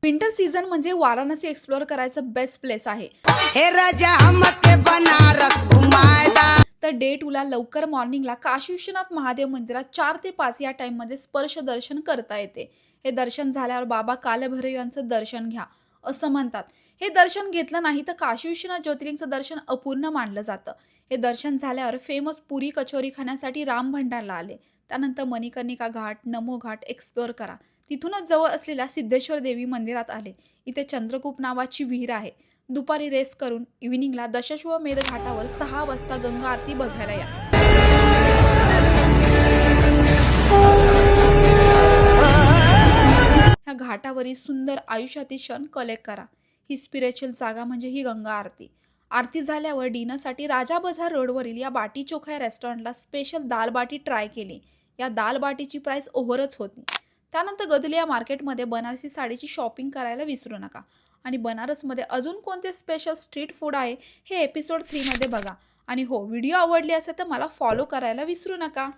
Winter season म्हणजे Varanasi explore करायचं best place आहे. हे राजा हमके बनारस घुमाएदा. तर डे 2 ला लवकर मॉर्निंगला काशी विश्वनाथ महादेव मंदिरात 4 ते 5 या टाईममध्ये स्पर्श दर्शन करता येते. हे दर्शन झाल्यावर बाबा कालभैरव यांचं दर्शन घ्या असं म्हणतात. हे दर्शन घेतलं नाही तर काशी विश्वनाथ ज्योतिर्लिंगचं दर्शन अपूर्ण मानलं जातं. हे दर्शन झाल्यावर फेमस पुरी कचोरी खाण्यासाठी राम भंडारला आले. त्यानंतर मणिकर्णिका घाट, नमो घाट एक्सप्लोअर करा. तिथूनच जवळ असलेल्या सिद्धेश्वर देवी मंदिरात आले. इथे चंद्रकूप नावाची विहीर आहे. दुपारी रेस्ट करून इव्हिनिंगला दशाश्वमेध घाटावर 6 वाजता गंगा आरती बघायला या. ह्या घाटावरील सुंदर आयुष्यातील क्षण कलेक्ट करा. ही स्पिरिच्युअल जागा म्हणजे ही गंगा आरती. आरती झाल्यावर डिनरसाठी राजा बझार रोडवरील या बाटी चोखा या रेस्टॉरंटला स्पेशल दाल बाटी ट्राय केली. या दाल बाटीची प्राइस ओव्हरच होती. त्यानंतर गदुली या मार्केटमध्ये बनारसी साडीची शॉपिंग करायला विसरू नका. आणि बनारसमध्ये अजून कोणते स्पेशल स्ट्रीट फूड आहे हे एपिसोड 3 मध्ये बघा. आणि हो, व्हिडिओ आवडली असेल तर मला फॉलो करायला विसरू नका.